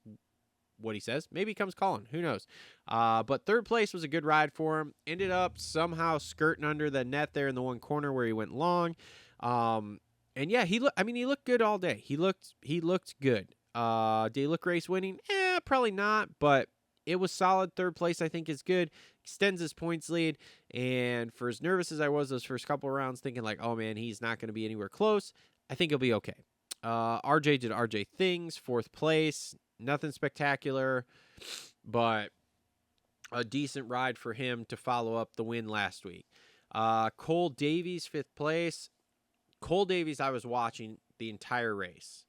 what he says. Maybe he comes calling, who knows. But third place was a good ride for him. Ended up somehow skirting under the net there in the one corner where he went long. And yeah, he looked good all day. He looked good. Did he look race winning? Probably not, but it was solid. Third place, I think, is good. Extends his points lead. And for as nervous as I was those first couple of rounds, thinking like, oh man, he's not going to be anywhere close, I think he'll be okay. RJ did RJ things, fourth place. Nothing spectacular, but a decent ride for him to follow up the win last week. Cole Davies, fifth place. Cole Davies, I was watching the entire race.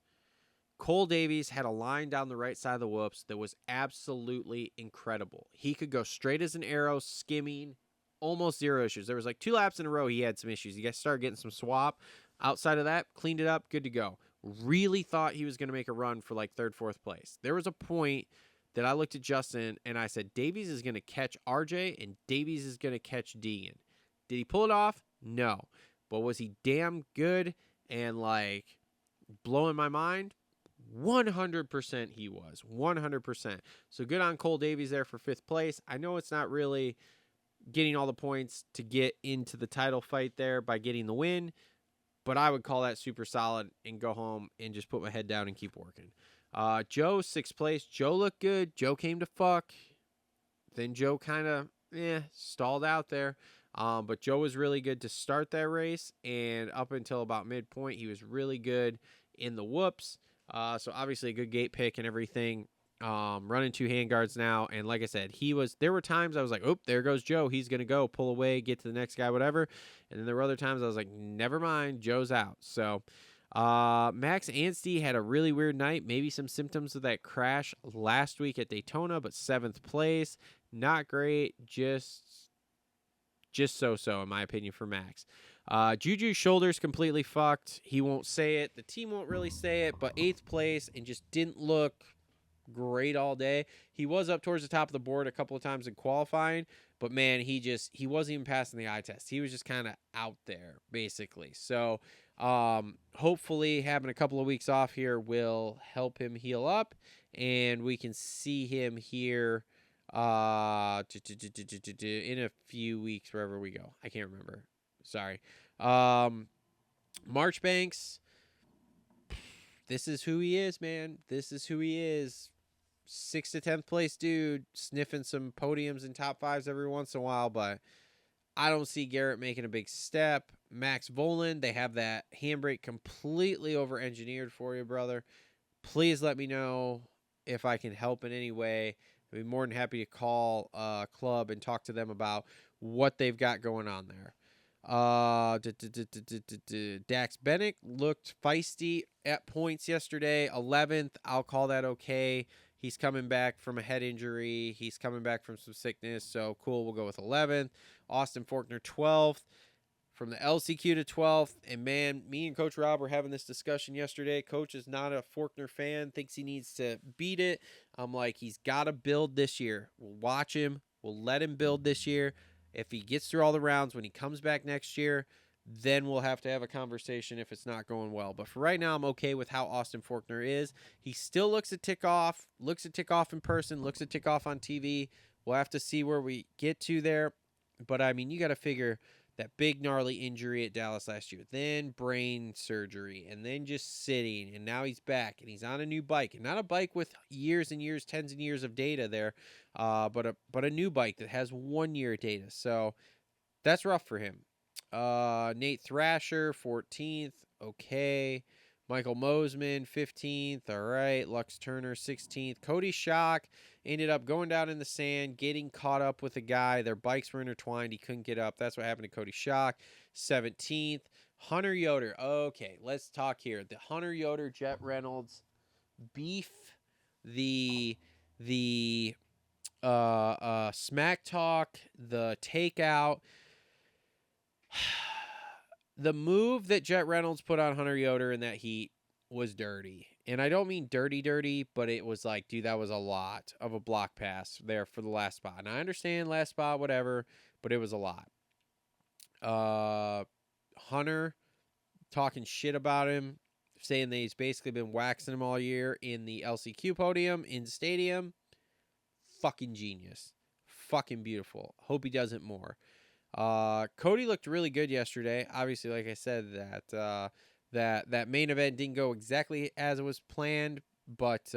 Cole Davies had a line down the right side of the whoops that was absolutely incredible. He could go straight as an arrow, skimming, almost zero issues. There was like 2 laps in a row he had some issues. He got started getting some swap. Outside of that, cleaned it up, good to go. Really thought he was going to make a run for like third, fourth place. There was a point that I looked at Justin and I said, Davies is going to catch RJ and Davies is going to catch Deegan. Did he pull it off? No. But was he damn good and like blowing my mind? 100% he was. 100%. So good on Cole Davies there for fifth place. I know it's not really getting all the points to get into the title fight there by getting the win, but I would call that super solid and go home and just put my head down and keep working. Joe, sixth place. Joe looked good. Joe came to fuck. Then Joe kind of stalled out there. But Joe was really good to start that race, and up until about midpoint, he was really good in the whoops. So obviously a good gate pick and everything. Running 2 handguards now, and like I said, there were times I was like, oh, there goes Joe, he's gonna go pull away, get to the next guy, whatever. And then there were other times I was like, never mind, Joe's out. So Max Anstey had a really weird night, maybe some symptoms of that crash last week at Daytona, but 7th place, not great, just so in my opinion for Max. Juju's shoulders completely fucked. He won't say it, the team won't really say it, but 8th place and just didn't look great all day. He was up towards the top of the board a couple of times in qualifying, but man, he wasn't even passing the eye test. He was just kind of out there basically. So hopefully having a couple of weeks off here will help him heal up, and we can see him here in a few weeks wherever we go. I can't remember. Sorry. Marchbanks, this is who he is, man. This is who he is. 6th to 10th place dude, sniffing some podiums and top 5s every once in a while, but I don't see Garrett making a big step. Max Volan, they have that handbrake completely over-engineered for you, brother. Please let me know if I can help in any way. I'd be more than happy to call club and talk to them about what they've got going on there. Dax Bennett looked feisty at points yesterday. 11th, I'll call that okay. He's coming back from a head injury. He's coming back from some sickness, so cool. We'll go with 11th. Austin Faulkner, 12th. From the LCQ to 12th. And man, me and Coach Rob were having this discussion yesterday. Coach is not a Faulkner fan, thinks he needs to beat it. I'm like, he's got to build this year. We'll watch him. We'll let him build this year. If he gets through all the rounds, when he comes back next year, then we'll have to have a conversation if it's not going well. But for right now, I'm okay with how Austin Faulkner is. He still looks at tick off in person, looks at tick off on TV. We'll have to see where we get to there. But, I mean, you got to figure that big gnarly injury at Dallas last year, then brain surgery, and then just sitting, and now he's back, and he's on a new bike, and not a bike with years and years, tens of years of data there, but a new bike that has 1 year data. So that's rough for him. Nate Thrasher, 14th, okay. Michael Mosman, 15th, all right. Lux Turner, 16th. Cody Schock ended up going down in the sand, getting caught up with a guy. Their bikes were intertwined. He couldn't get up. That's what happened to Cody Schock, 17th. Hunter Yoder, okay, let's talk here. The Hunter Yoder Jet Reynolds beef, the smack talk, the takeout. The move that Jet Reynolds put on Hunter Yoder in that heat was dirty. And I don't mean dirty, but it was like, dude, that was a lot of a block pass there for the last spot. And I understand last spot, whatever, but it was a lot. Hunter talking shit about him, saying that he's basically been waxing him all year in the LCQ podium in stadium. Fucking genius. Fucking beautiful. Hope he does it more. Cody looked really good yesterday. Obviously, like I said, that main event didn't go exactly as it was planned, but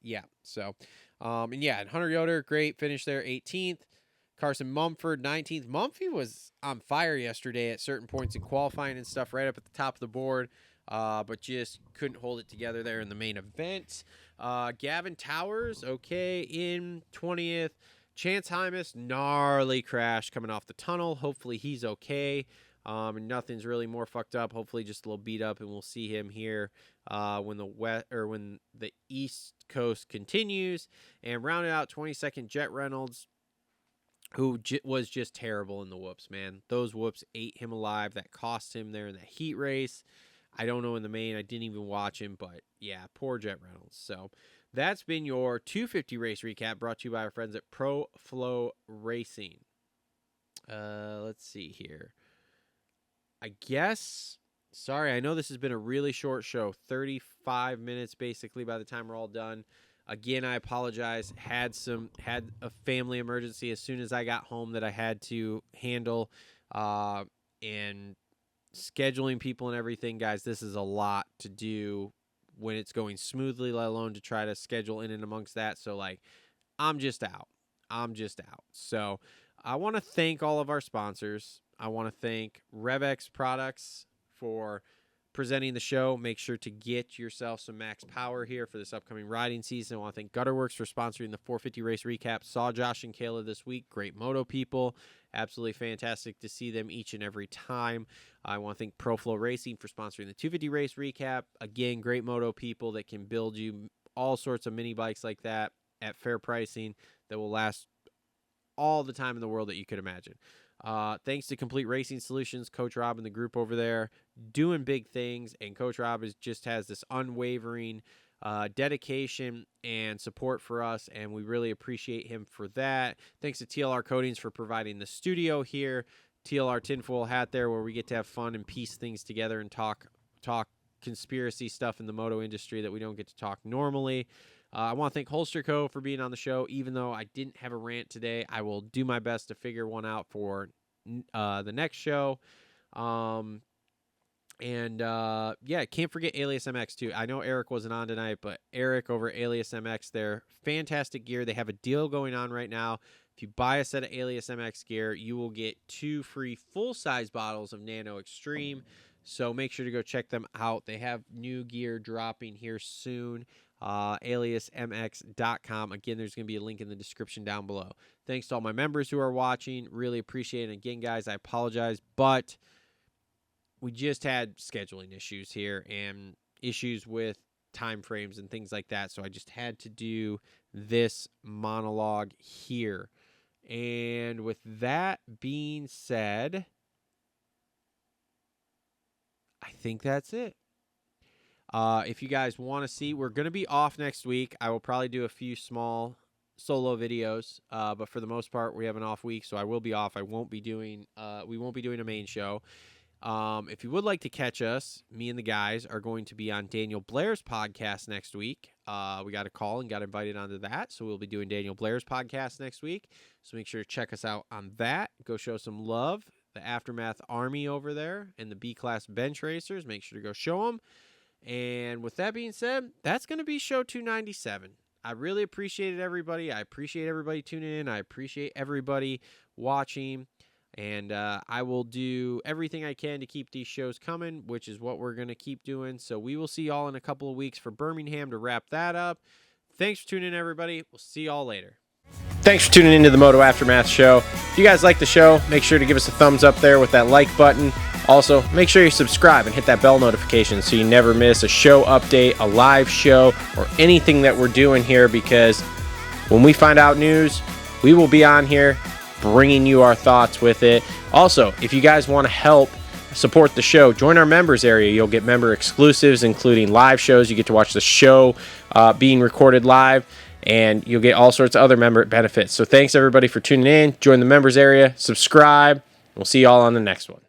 yeah. So, and Hunter Yoder, great finish there, 18th. Carson Mumford, 19th. Mumphy was on fire yesterday at certain points in qualifying and stuff, right up at the top of the board, but just couldn't hold it together there in the main event. Gavin Towers, okay, in 20th. Chance Hymas, gnarly crash coming off the tunnel. Hopefully he's okay. And nothing's really more fucked up. Hopefully just a little beat up, and we'll see him here when the East Coast continues. And rounded out 22nd, Jet Reynolds, who was just terrible in the whoops, man. Those whoops ate him alive. That cost him there in that heat race. I don't know in the main. I didn't even watch him, but yeah, poor Jet Reynolds. So that's been your 250 race recap, brought to you by our friends at Flo Racing. Let's see here. I guess, sorry, I know this has been a really short show, 35 minutes basically by the time we're all done. Again, I apologize. Had a family emergency as soon as I got home that I had to handle, and scheduling people and everything, guys. This is a lot to do when it's going smoothly, let alone to try to schedule in and amongst that. So, like, I'm just out. So, I want to thank all of our sponsors. I want to thank Rev X Products for presenting the show. Make sure to get yourself some max power here for this upcoming riding season. I want to thank Gutterworks for sponsoring the 450 race recap. Saw Josh and Kayla this week. Great moto people. Absolutely fantastic to see them each and every time. I want to thank Flo Racing for sponsoring the 250 race recap. Again, great moto people that can build you all sorts of mini bikes like that at fair pricing that will last all the time in the world that you could imagine. Thanks to Complete Racing Solutions, Coach Rob and the group over there doing big things, and Coach Rob just has this unwavering dedication and support for us, and we really appreciate him for that. Thanks to TLR Coatings for providing the studio here. TLR tinfoil hat there, where we get to have fun and piece things together and talk conspiracy stuff in the moto industry that we don't get to talk normally. I want to thank Holster Co. for being on the show. Even though I didn't have a rant today, I will do my best to figure one out for the next show. Can't forget Alias MX too. I know Eric wasn't on tonight, but Eric over at Alias MX, they're fantastic gear. They have a deal going on right now. If you buy a set of Alias MX gear, you will get 2 free full-size bottles of NANO XTREME. So make sure to go check them out. They have new gear dropping here soon. aliasmx.com. Again, there's going to be a link in the description down below. Thanks to all my members who are watching. Really appreciate it. Again, guys, I apologize, but we just had scheduling issues here and issues with time frames and things like that. So I just had to do this monologue here. And with that being said, I think that's it. If you guys want to see, we're going to be off next week. I will probably do a few small solo videos, but for the most part, we have an off week, so I will be off. We won't be doing a main show. If you would like to catch us, me and the guys are going to be on Daniel Blair's podcast next week. We got a call and got invited onto that. So we'll be doing Daniel Blair's podcast next week. So make sure to check us out on that. Go show some love. The Aftermath Army over there and the B-Class Bench Racers. Make sure to go show them. And with that being said, that's going to be show 297. I really appreciate it, everybody. I appreciate everybody tuning in. I appreciate everybody watching. And I will do everything I can to keep these shows coming, which is what we're going to keep doing. So we will see y'all in a couple of weeks for Birmingham to wrap that up. Thanks for tuning in, everybody. We'll see y'all later. Thanks for tuning into the Moto Aftermath Show. If you guys like the show, make sure to give us a thumbs up there with that like button. Also, make sure you subscribe and hit that bell notification so you never miss a show update, a live show, or anything that we're doing here, because when we find out news, we will be on here bringing you our thoughts with it. Also, if you guys want to help support the show, join our members area. You'll get member exclusives, including live shows. You get to watch the show being recorded live, and you'll get all sorts of other member benefits. So thanks, everybody, for tuning in. Join the members area, subscribe. We'll see you all on the next one.